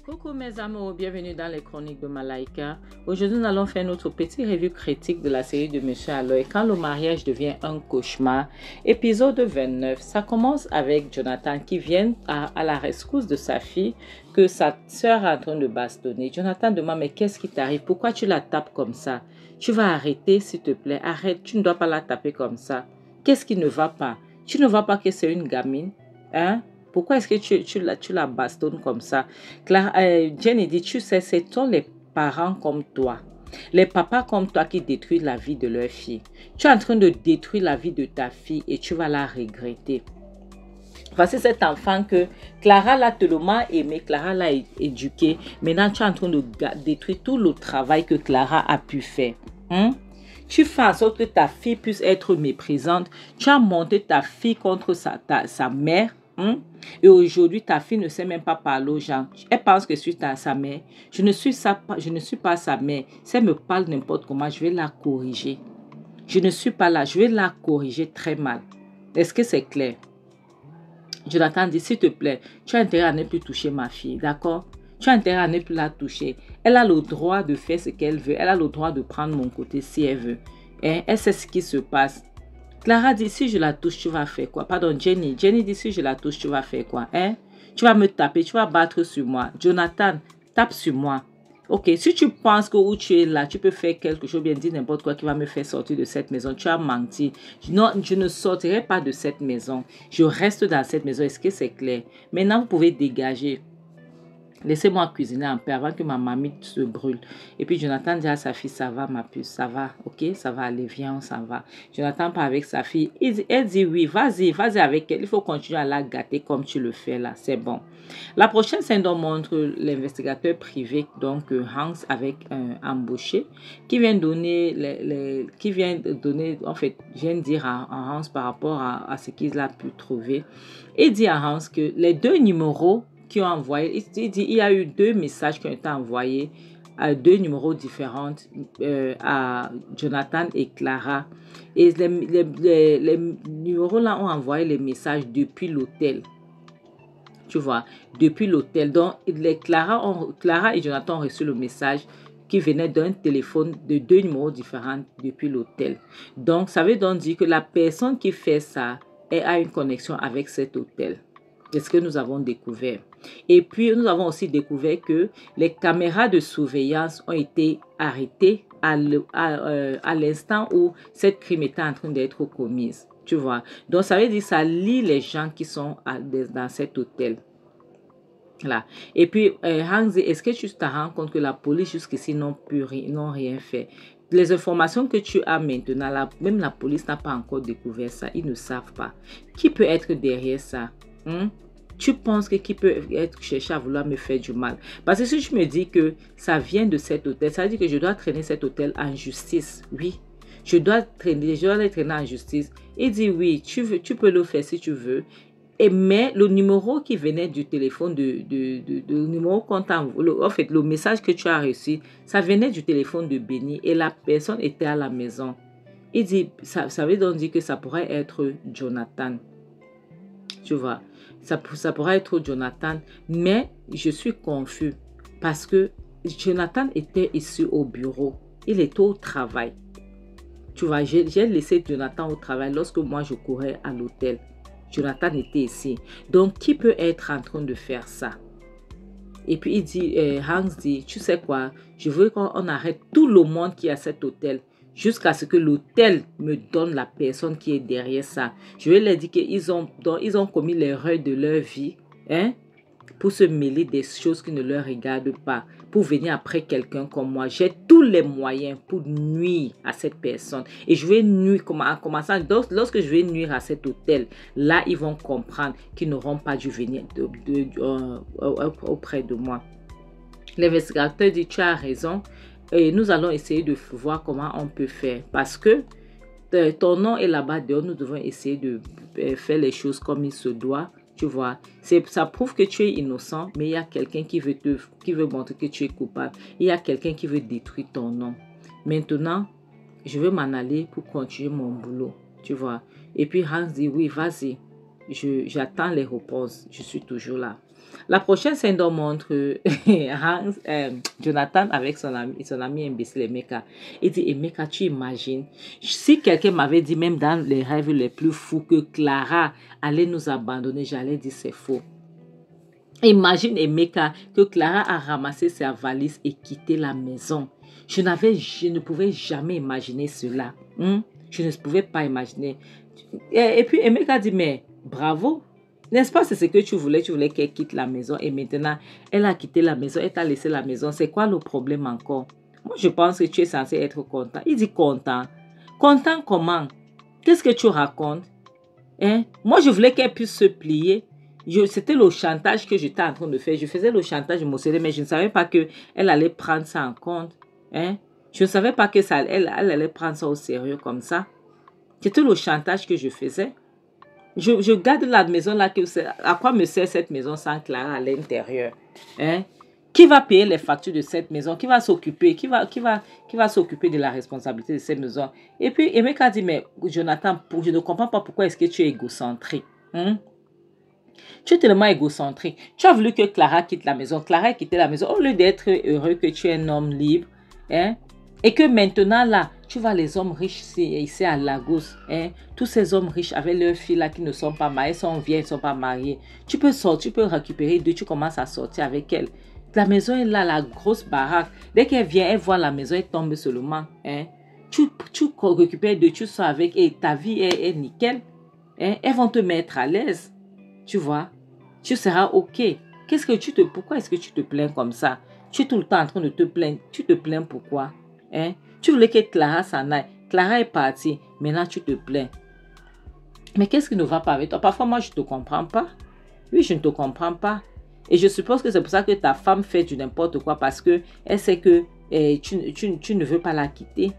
Coucou mes amours, bienvenue dans les chroniques de Malaika. Aujourd'hui, nous allons faire notre petit revue critique de la série de Monsieur Aloy, quand le mariage devient un cauchemar. Épisode 29, ça commence avec Jonathan qui vient à la rescousse de sa fille que sa soeur est en train de bastonner. Jonathan demande, mais qu'est-ce qui t'arrive? Pourquoi tu la tapes comme ça? Tu vas arrêter s'il te plaît, arrête, tu ne dois pas la taper comme ça. Qu'est-ce qui ne va pas? Tu ne vois pas que c'est une gamine? Hein? Pourquoi est-ce que tu la bastonnes comme ça? Jenny dit, tu sais, ce sont les parents comme toi, les papas comme toi qui détruisent la vie de leur fille. Tu es en train de détruire la vie de ta fille et tu vas la regretter. Voici cet enfant que Clara l'a tellement aimé, Clara l'a éduqué. Maintenant, tu es en train de détruire tout le travail que Clara a pu faire. Tu fais en sorte que ta fille puisse être méprisante. Tu as monté ta fille contre sa mère. Et aujourd'hui, ta fille ne sait même pas parler aux gens. Elle pense que je suis sa mère. Je ne suis pas sa mère. Si elle me parle n'importe comment, je vais la corriger. Je ne suis pas là. Je vais la corriger très mal. Est-ce que c'est clair? Jonathan dit, s'il te plaît, tu as intérêt à ne plus toucher ma fille, d'accord? Tu as intérêt à ne plus la toucher. Elle a le droit de faire ce qu'elle veut. Elle a le droit de prendre mon côté si elle veut. Elle sait ce qui se passe. Clara dit, si je la touche, tu vas faire quoi? Pardon, Jenny. Jenny dit, si je la touche, tu vas faire quoi? Tu vas me taper, tu vas battre sur moi. Jonathan, tape sur moi. Ok, si tu penses que où tu es là, tu peux faire quelque chose, bien dire n'importe quoi qui va me faire sortir de cette maison, tu as menti. Non, je ne sortirai pas de cette maison. Je reste dans cette maison. Est-ce que c'est clair? Maintenant, vous pouvez dégager. Laissez-moi cuisiner en paix avant que ma mamie se brûle. Et puis Jonathan dit à sa fille, ça va ma puce, ça va, ok, ça va aller, viens, on s'en va. Jonathan part avec sa fille, elle dit oui, vas-y avec elle, il faut continuer à la gâter comme tu le fais là, c'est bon. La prochaine scène montre l'investigateur privé, donc Hans avec un embauché, qui vient donner, en fait, vient dire à Hans par rapport à ce qu'il a pu trouver. Il dit à Hans que les deux numéros qui ont envoyé, il dit il y a eu 2 messages qui ont été envoyés à 2 numéros différents à Jonathan et Clara. Et les numéros là ont envoyé les messages depuis l'hôtel. Tu vois, depuis l'hôtel. Donc, Clara et Jonathan ont reçu le message qui venait d'un téléphone de 2 numéros différents depuis l'hôtel. Donc, ça veut donc dire que la personne qui fait ça a une connexion avec cet hôtel. C'est ce que nous avons découvert. Et puis, nous avons aussi découvert que les caméras de surveillance ont été arrêtées à l'instant où cette crime était en train d'être commise. Tu vois. Donc, ça veut dire que ça lie les gens qui sont dans cet hôtel. Là. Et puis, Hans dit, est-ce que tu te rends compte que la police jusqu'ici n'ont rien fait? Les informations que tu as maintenant, même la police n'a pas encore découvert ça. Ils ne savent pas. Qui peut être derrière ça? Tu penses que qui peut être cherché à vouloir me faire du mal? Parce que si je me dis que ça vient de cet hôtel, ça veut dire que je dois traîner cet hôtel en justice. Oui, je dois les traîner en justice. Il dit oui, tu peux le faire si tu veux. Mais le numéro qui venait du téléphone, numéro en fait, le message que tu as reçu, ça venait du téléphone de Benny et la personne était à la maison. Il dit, ça veut donc dire que ça pourrait être Jonathan. Tu vois, ça pourrait être Jonathan, mais je suis confus parce que Jonathan était ici au bureau. Il était au travail. Tu vois, j'ai laissé Jonathan au travail lorsque moi je courais à l'hôtel. Jonathan était ici. Donc, qui peut être en train de faire ça? Et puis, Hans dit, tu sais quoi, je veux qu'on arrête tout le monde qui est à cet hôtel jusqu'à ce que l'hôtel me donne la personne qui est derrière ça. Je vais leur dire qu'ils ont commis l'erreur de leur vie, pour se mêler des choses qui ne leur regardent pas, pour venir après quelqu'un comme moi. J'ai tous les moyens pour nuire à cette personne. Et je vais nuire, en commençant, lorsque je vais nuire à cet hôtel, là, ils vont comprendre qu'ils n'auront pas dû venir auprès de moi. L'investigateur dit, tu as raison. Et nous allons essayer de voir comment on peut faire. Parce que ton nom est là-bas dehors, nous devons essayer de faire les choses comme il se doit. Tu vois, ça prouve que tu es innocent, mais il y a quelqu'un qui veut montrer que tu es coupable. Il y a quelqu'un qui veut détruire ton nom. Maintenant, je veux m'en aller pour continuer mon boulot. Tu vois. Et puis Hans dit, oui, vas-y. j'attends les réponses. Je suis toujours là. La prochaine scène donc montre Jonathan avec son ami imbécile Emeka. Il dit, Emeka, tu imagines, si quelqu'un m'avait dit, même dans les rêves les plus fous, que Clara allait nous abandonner, j'allais dire c'est faux. Imagine Emeka que Clara a ramassé sa valise et quitté la maison. Je ne pouvais jamais imaginer cela. Je ne pouvais pas imaginer. Et puis Emeka dit, mais bravo. N'est-ce pas, c'est ce que tu voulais qu'elle quitte la maison et maintenant, elle a quitté la maison, elle t'a laissé la maison. C'est quoi le problème encore? Moi, je pense que tu es censé être content. Il dit content. Content comment? Qu'est-ce que tu racontes? Moi, je voulais qu'elle puisse se plier. C'était le chantage que j'étais en train de faire. Je faisais le chantage émotionnel, mais je ne savais pas qu'elle allait prendre ça en compte. Je ne savais pas que elle allait prendre ça au sérieux comme ça. C'était le chantage que je faisais. Je garde la maison là. À quoi me sert cette maison sans Clara à l'intérieur? Qui va payer les factures de cette maison? Qui va s'occuper? Qui va s'occuper de la responsabilité de cette maison? Et puis Emeka dit, mais Jonathan, je ne comprends pas pourquoi est-ce que tu es égocentrique. Tu es tellement égocentrique. Tu as voulu que Clara quitte la maison. Clara a quitté la maison au lieu d'être heureux que tu es un homme libre. Et que maintenant, là, tu vois les hommes riches ici à Lagos. Tous ces hommes riches avec leurs filles là qui ne sont pas mariées, sont vieilles, ne sont pas mariées. Tu peux sortir, tu peux récupérer deux, tu commences à sortir avec elles. La maison est là, la grosse baraque. Dès qu'elle vient, elle voit la maison, elle tombe seulement. Tu récupères deux, tu sors avec et ta vie est nickel. Elles vont te mettre à l'aise. Tu vois, tu seras OK. Pourquoi est-ce que tu te plains comme ça? Tu es tout le temps en train de te plaindre. Tu te plains pourquoi? Tu voulais que Clara s'en aille. Clara est partie. Maintenant, tu te plains. Mais qu'est-ce qui ne va pas avec toi? Parfois, moi, je ne te comprends pas. Oui, je ne te comprends pas. Et je suppose que c'est pour ça que ta femme fait du n'importe quoi parce qu'elle sait que tu ne veux pas la quitter.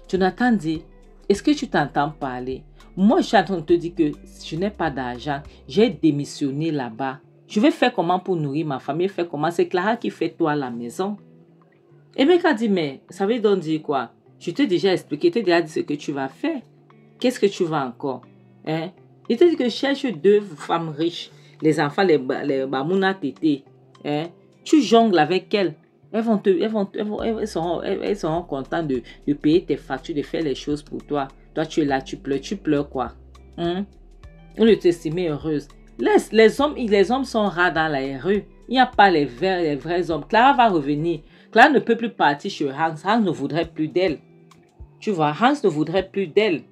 Jonathan dit, est-ce que tu t'entends parler? Moi, je suis en train de te dire que je n'ai pas d'argent. J'ai démissionné là-bas. Je vais faire comment pour nourrir ma famille? Faire comment? C'est Clara qui fait toi à la maison. Et Emeka dit, mais ça veut donc dire quoi? Je t'ai déjà expliqué, je t'ai déjà dit ce que tu vas faire. Qu'est-ce que tu vas encore? Il t'a dit que je cherche deux femmes riches. Les enfants, les Bamouna Tété. Tu jongles avec elles. Elles seront contentes de payer tes factures, de faire les choses pour toi. Toi, tu es là, tu pleures quoi? On ne t'estimer heureuse. Les hommes sont rares dans la rue. Il n'y a pas les vrais hommes. Clara va revenir. Clara ne peut plus partir chez Hans. Hans ne voudrait plus d'elle. Tu vois, Hans ne voudrait plus d'elle.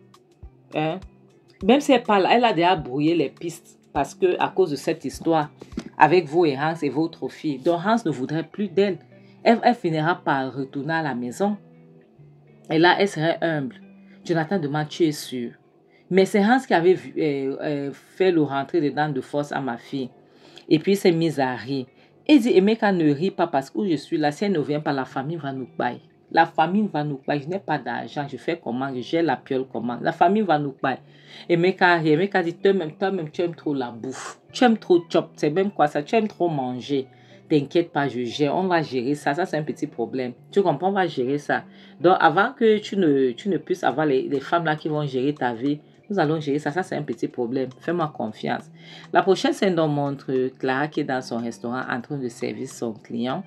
Même si elle parle, elle a déjà brouillé les pistes. Parce que à cause de cette histoire, avec vous et Hans et votre fille. Donc Hans ne voudrait plus d'elle. Elle finira par retourner à la maison. Et là, elle serait humble. Jonathan demande, tu es sûr? Mais c'est Hans qui avait fait le rentrer dedans de force à ma fille. Et puis, il s'est mis à rire. Il dit, Emeka, ne rit pas parce que je suis là. Si elle ne vient pas, la famille va nous bailler. La famille va nous bailler. Je n'ai pas d'argent. Je fais comment? Je gère la piole comment? La famille va nous bailler. Emeka dit, toi-même, tu aimes trop la bouffe. Tu aimes trop chop. C'est même quoi ça? Tu aimes trop manger. T'inquiète pas, je gère. On va gérer ça. Ça, c'est un petit problème. Tu comprends? On va gérer ça. Donc, avant que tu ne puisses avoir les femmes là qui vont gérer ta vie, nous allons gérer ça. Ça, c'est un petit problème. Fais-moi confiance. La prochaine scène montre Clara qui est dans son restaurant en train de servir son client.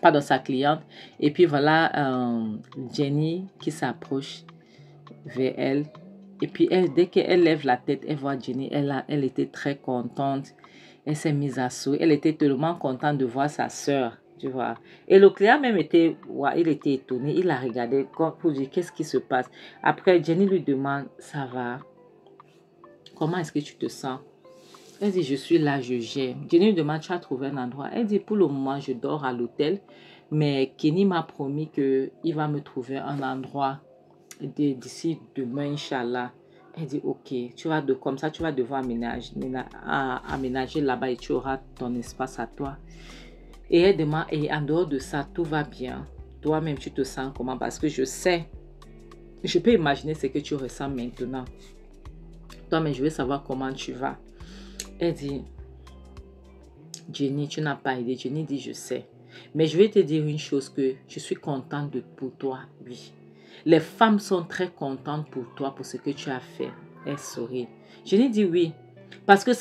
Pardon, sa cliente. Et puis, voilà Jenny qui s'approche vers elle. Et puis, dès qu'elle lève la tête, elle voit Jenny. Elle était très contente. Elle s'est mise à sourire. Elle était tellement contente de voir sa sœur. Tu vois. Et le client même il était étonné. Il la regardé pour dire qu'est-ce qui se passe. Après, Jenny lui demande, ça va? Comment est-ce que tu te sens? Elle dit, je suis là, je gère. Jenny lui demande, tu as trouvé un endroit? Elle dit, pour le moment, je dors à l'hôtel. Mais Kenny m'a promis qu'il va me trouver un endroit d'ici demain, Inch'Allah. Elle dit, ok, comme ça, tu vas devoir aménager là-bas et tu auras ton espace à toi. Et elle demande, et en dehors de ça, tout va bien. Toi-même, tu te sens comment? Parce que je peux imaginer ce que tu ressens maintenant. Toi-même, je veux savoir comment tu vas. Elle dit, Jenny, tu n'as pas idée. Jenny dit, je sais. Mais je vais te dire une chose que je suis contente pour toi, oui. Les femmes sont très contentes pour toi, pour ce que tu as fait. Elle sourit. Jenny dit oui. Parce que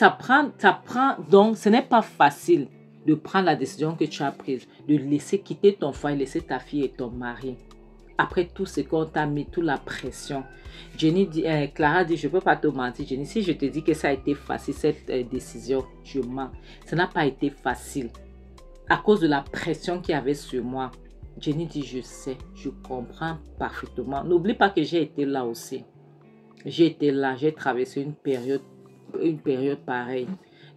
donc ce n'est pas facile de prendre la décision que tu as prise, de laisser quitter ton foyer, laisser ta fille et ton mari. Après tout ce qu'on t'a mis, toute la pression. Clara dit, je ne peux pas te mentir, Jenny, si je te dis que ça a été facile, cette décision, je mens. Ça n'a pas été facile. À cause de la pression qu'il y avait sur moi. Jenny dit, je sais, je comprends parfaitement. N'oublie pas que j'ai été là aussi. J'ai été là, j'ai traversé une période pareille.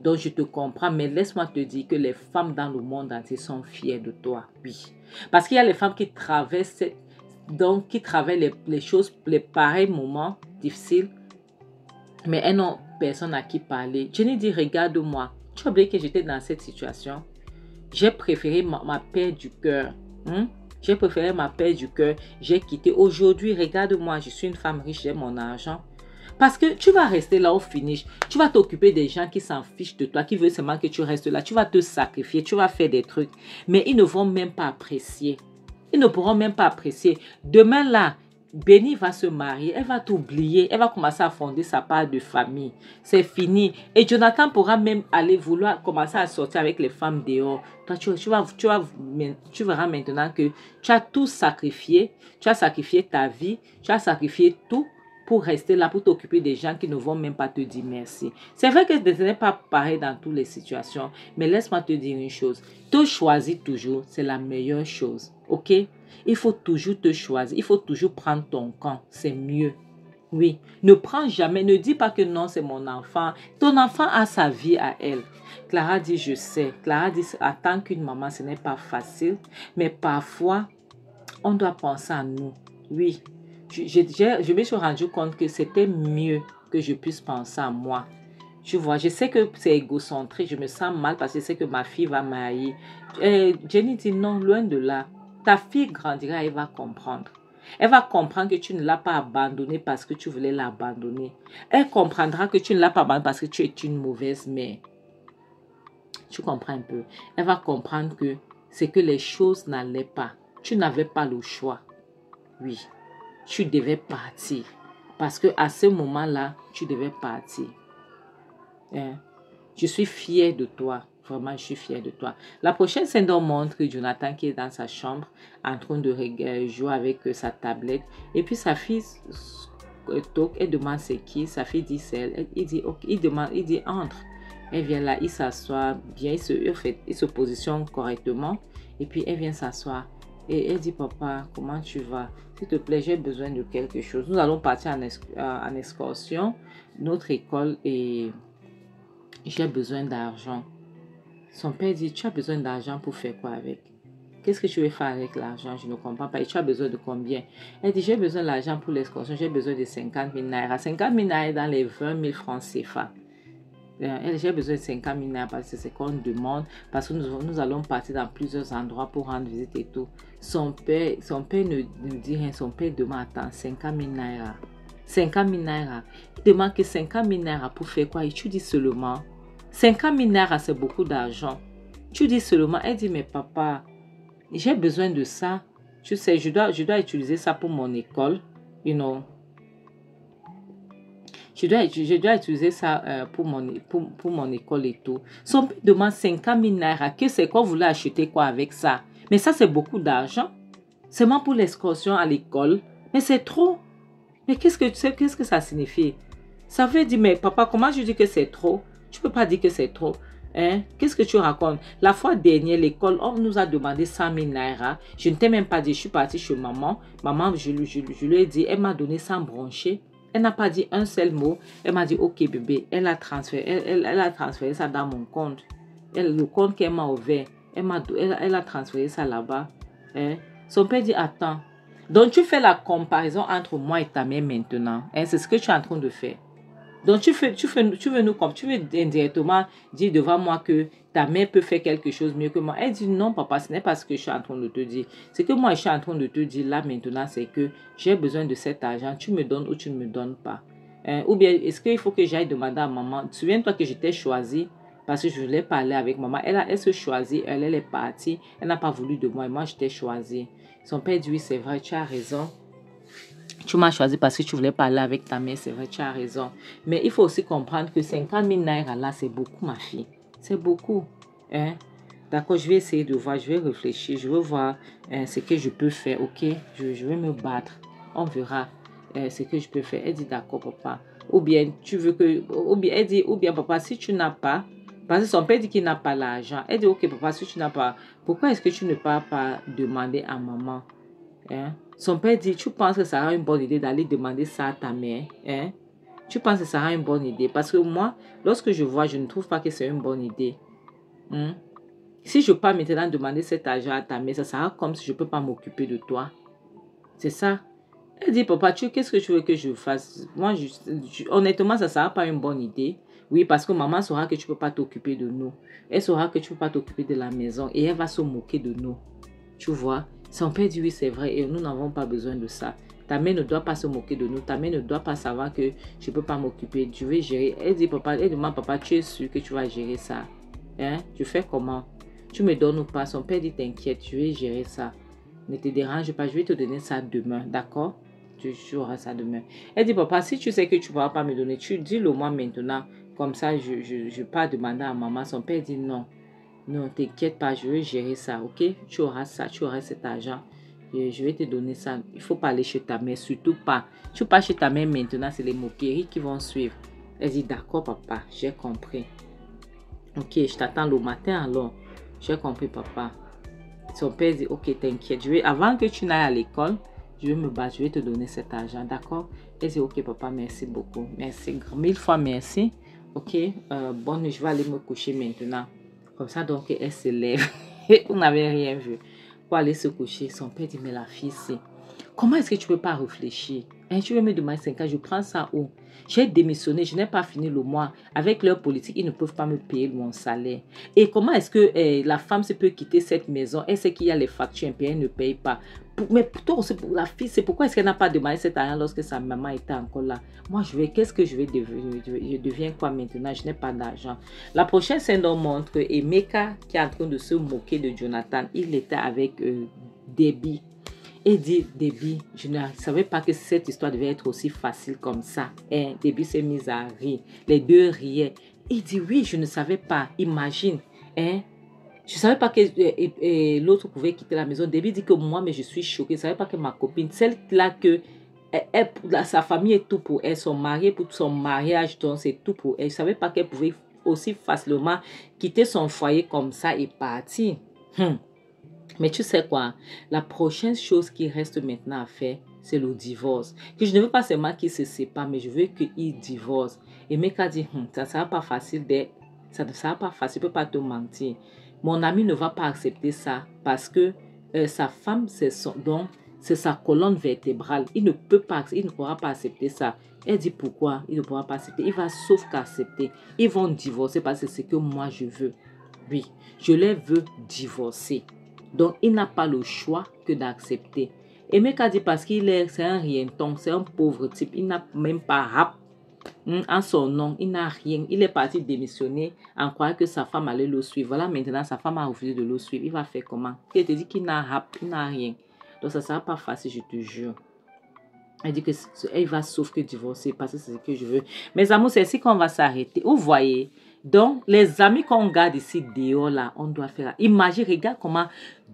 Donc, je te comprends, mais laisse-moi te dire que les femmes dans le monde entier sont fières de toi. Oui. Parce qu'il y a les femmes qui traversent, les choses, les pareils moments difficiles, mais elles n'ont personne à qui parler. Jenny dit, regarde-moi. Tu as oublié que j'étais dans cette situation. J'ai préféré ma paix du cœur. J'ai préféré ma paix du cœur. J'ai quitté. Aujourd'hui, regarde-moi, je suis une femme riche, j'ai mon argent. Parce que tu vas rester là au finish. Tu vas t'occuper des gens qui s'en fichent de toi, qui veulent seulement que tu restes là. Tu vas te sacrifier, tu vas faire des trucs. Mais ils ne vont même pas apprécier. Ils ne pourront même pas apprécier. Demain là, Benny va se marier, elle va t'oublier, elle va commencer à fonder sa part de famille. C'est fini. Et Jonathan pourra même aller vouloir commencer à sortir avec les femmes dehors. Toi, tu verras maintenant que tu as tout sacrifié. Tu as sacrifié ta vie, tu as sacrifié tout pour rester là, pour t'occuper des gens qui ne vont même pas te dire merci. C'est vrai que ce n'est pas pareil dans toutes les situations, mais laisse-moi te dire une chose. Te choisir toujours, c'est la meilleure chose. Ok? Il faut toujours te choisir. Il faut toujours prendre ton camp. C'est mieux. Oui. Ne prends jamais. Ne dis pas que non, c'est mon enfant. Ton enfant a sa vie à elle. Clara dit, je sais. Clara dit, en tant qu'une maman, ce n'est pas facile. Mais parfois, on doit penser à nous. Oui. Je me suis rendu compte que c'était mieux que je puisse penser à moi. Tu vois, je sais que c'est égocentrique. Je me sens mal parce que je sais que ma fille va marier. Jenny dit non, loin de là. Ta fille grandira et va comprendre. Elle va comprendre que tu ne l'as pas abandonnée parce que tu voulais l'abandonner. Elle comprendra que tu ne l'as pas abandonnée parce que tu es une mauvaise mère. Tu comprends un peu. Elle va comprendre que c'est que les choses n'allaient pas. Tu n'avais pas le choix. Oui, tu devais partir. Parce que à ce moment-là, tu devais partir. Je suis fière de toi. Vraiment, je suis fière de toi. La prochaine scène montre Jonathan qui est dans sa chambre en train de jouer avec sa tablette. Et puis sa fille toque, elle demande c'est qui. Sa fille dit c'est elle. Il dit ok, il dit entre. Elle vient là, il s'assoit bien, il se positionne correctement. Et puis elle vient s'asseoir. Et elle dit papa, comment tu vas? S'il te plaît, j'ai besoin de quelque chose. Nous allons partir en excursion, notre école, et j'ai besoin d'argent. Son père dit, tu as besoin d'argent pour faire quoi avec? Qu'est-ce que tu veux faire avec l'argent? Je ne comprends pas. Et tu as besoin de combien? Elle dit, j'ai besoin d'argent pour l'excursion. J'ai besoin de 50 000 naira. 50 000 naira dans les 20 000 francs CFA. J'ai besoin de 50 000 naira parce que c'est ce qu'on demande. Parce que nous allons partir dans plusieurs endroits pour rendre visite et tout. Son père ne dit rien. Son père demande, attends, 50 000 naira. 50 000 naira. Il demande que 50 000 naira pour faire quoi? Et tu dis seulement 50 000 naira, c'est beaucoup d'argent. Tu dis seulement, elle dit, mais papa, j'ai besoin de ça. Tu sais, je dois utiliser ça pour mon école. You know. Je dois utiliser ça pour mon école et tout. Son père demande 50 000 naira. Que c'est quoi? Vous voulez acheter quoi avec ça? Mais ça, c'est beaucoup d'argent. Seulement pour l'excursion à l'école. Mais c'est trop. Mais qu'est-ce que ça signifie? Ça veut dire, mais papa, comment je dis que c'est trop? Tu ne peux pas dire que c'est trop. Hein? Qu'est-ce que tu racontes? La fois dernière, l'école, on nous a demandé 100 000 naira. Je ne t'ai même pas dit, je suis partie chez maman. Maman, je lui ai dit, elle m'a donné 100 bronchés. Elle n'a pas dit un seul mot. Elle m'a dit, ok bébé, elle a transféré ça dans mon compte. Le compte qu'elle m'a ouvert, elle a transféré ça là-bas. Hein? Son père dit, attends. Donc tu fais la comparaison entre moi et ta mère maintenant. Hein? C'est ce que tu es en train de faire. Donc, tu veux indirectement dire devant moi que ta mère peut faire quelque chose mieux que moi. Elle dit non, papa, ce n'est pas ce que je suis en train de te dire. Ce que moi, je suis en train de te dire là maintenant, c'est que j'ai besoin de cet argent. Tu me donnes ou tu ne me donnes pas. Ou bien, est-ce qu'il faut que j'aille demander à maman? Souviens-toi que je t'ai choisi parce que je voulais parler avec maman. Elle se choisit, elle est partie. Elle n'a pas voulu de moi et moi, je t'ai choisi. Son père dit oui, c'est vrai, tu as raison. Tu m'as choisi parce que tu voulais parler avec ta mère, c'est vrai, tu as raison. Mais il faut aussi comprendre que 50 000 naira là, c'est beaucoup, ma fille. C'est beaucoup. Hein? D'accord, je vais essayer de voir, je vais réfléchir, je veux voir ce que je peux faire, ok? Je vais me battre. On verra ce que je peux faire. Elle dit d'accord, papa. Ou bien, tu veux que... Ou bien, elle dit, ou bien, papa, si tu n'as pas... Parce que son père dit qu'il n'a pas l'argent. Elle dit, ok, papa, si tu n'as pas... Pourquoi est-ce que tu ne peux pas demander à maman? Hein? Son père dit, tu penses que ça sera une bonne idée d'aller demander ça à ta mère? Hein? Tu penses que ça sera une bonne idée? Parce que moi, lorsque je vois, je ne trouve pas que c'est une bonne idée. Hein? Si je pars maintenant demander cet argent à ta mère, ça sera comme si je ne peux pas m'occuper de toi. C'est ça. Elle dit, papa, qu'est-ce que tu veux que je fasse? Moi, honnêtement, ça ne sera pas une bonne idée. Oui, parce que maman saura que tu ne peux pas t'occuper de nous. Elle saura que tu ne peux pas t'occuper de la maison et elle va se moquer de nous. Tu vois? Son père dit, oui, c'est vrai et nous n'avons pas besoin de ça. Ta mère ne doit pas se moquer de nous. Ta mère ne doit pas savoir que je ne peux pas m'occuper. Je vais gérer. Elle dit, papa, elle demande, papa, tu es sûr que tu vas gérer ça? Hein? Tu fais comment? Tu me donnes ou pas? Son père dit, t'inquiète, je vais gérer ça. Ne te dérange pas, je vais te donner ça demain, d'accord? Tu auras ça demain. Elle dit, papa, si tu sais que tu ne vas pas me donner, tu dis-le moi maintenant. Comme ça, je pars demander à maman. Son père dit, non. Non, t'inquiète pas, je vais gérer ça, ok? Tu auras ça, tu auras cet argent. Je vais te donner ça. Il ne faut pas aller chez ta mère, surtout pas. Tu pars chez ta mère maintenant, c'est les moqueries qui vont suivre. Elle dit, d'accord, papa, j'ai compris. Ok, je t'attends le matin alors. J'ai compris, papa. Son père dit, ok, t'inquiète. Avant que tu n'ailles à l'école, je vais me battre, je vais te donner cet argent, d'accord? Elle dit, ok, papa, merci beaucoup. Merci, 1000 fois merci. Ok, bonne nuit, je vais aller me coucher maintenant. Comme ça, donc, elle se lève. On n'avait rien vu. Pour aller se coucher, son père dit, mais la fille, c'est... Comment est-ce que tu ne peux pas réfléchir? Hein, tu veux me demander 5 ans, je prends ça où? J'ai démissionné, je n'ai pas fini le mois. Avec leur politique, ils ne peuvent pas me payer mon salaire. Et comment est-ce que la femme peut quitter cette maison? Elle sait qu'il y a les factures impayées, elle ne paye pas. Mais plutôt, pour la fille, c'est pourquoi est-ce qu'elle n'a pas demandé cet argent lorsque sa maman était encore là? Moi, qu'est-ce que je vais devenir? Je deviens quoi maintenant? Je n'ai pas d'argent. La prochaine scène nous montre Emeka qui est en train de se moquer de Jonathan. Il était avec Debbie. Et dit, Debbie, je ne savais pas que cette histoire devait être aussi facile comme ça. Et Debbie s'est mise à rire. Les deux riaient. Il dit, oui, je ne savais pas. Imagine. Hein? Je ne savais pas que l'autre pouvait quitter la maison. Debbie dit que moi, mais je suis choquée. Je ne savais pas que ma copine, celle-là que sa famille est tout pour elle. Son mari pour son mariage, donc c'est tout pour elle. Je ne savais pas qu'elle pouvait aussi facilement quitter son foyer comme ça et partir. Mais tu sais quoi, la prochaine chose qui reste maintenant à faire, c'est le divorce. Que je ne veux pas seulement qu'ils se séparent, mais je veux qu'ils divorcent. Et Meka dit, ça ne sera pas facile ça ne sera pas facile, je ne peux pas te mentir. Mon ami ne va pas accepter ça parce que sa femme, c'est sa colonne vertébrale. Il ne pourra pas accepter ça. Elle dit pourquoi il ne pourra pas accepter. Il va sauf qu'accepter. Ils vont divorcer parce que c'est ce que moi je veux. Oui, je les veux divorcer. Donc, il n'a pas le choix que d'accepter. Et Meka dit parce c'est un rienton, c'est un pauvre type. Il n'a même pas rap en son nom. Il n'a rien. Il est parti démissionner en croyant que sa femme allait le suivre. Voilà, maintenant, sa femme a refusé de le suivre. Il va faire comment? Il te dit qu'il n'a rap, il n'a rien. Donc, ça ne sera pas facile, je te jure. Elle dit qu'elle va sauf que divorcer parce que c'est ce que je veux. Mes amours, c'est ici qu'on va s'arrêter. Vous voyez? Donc, les amis qu'on garde ici dehors, là, on doit faire. Imagine, regarde comment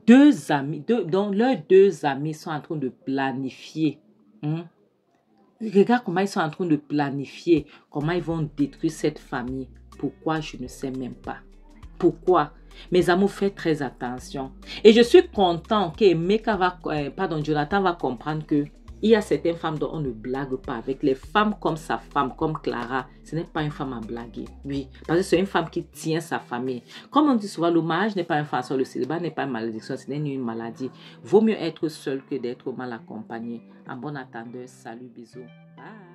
donc leurs deux amis sont en train de planifier. Regarde comment ils sont en train de planifier, comment ils vont détruire cette famille. Pourquoi, je ne sais même pas. Pourquoi? Mes amours, faites très attention. Et je suis content que Jonathan va comprendre que il y a certaines femmes dont on ne blague pas avec. Les femmes comme sa femme, comme Clara, ce n'est pas une femme à blaguer. Oui, parce que c'est une femme qui tient sa famille. Comme on dit souvent, le mariage n'est pas un farce, le célibat n'est pas une malédiction, ce n'est une maladie. Vaut mieux être seul que d'être mal accompagné. En bon attendeur, salut, bisous. Bye.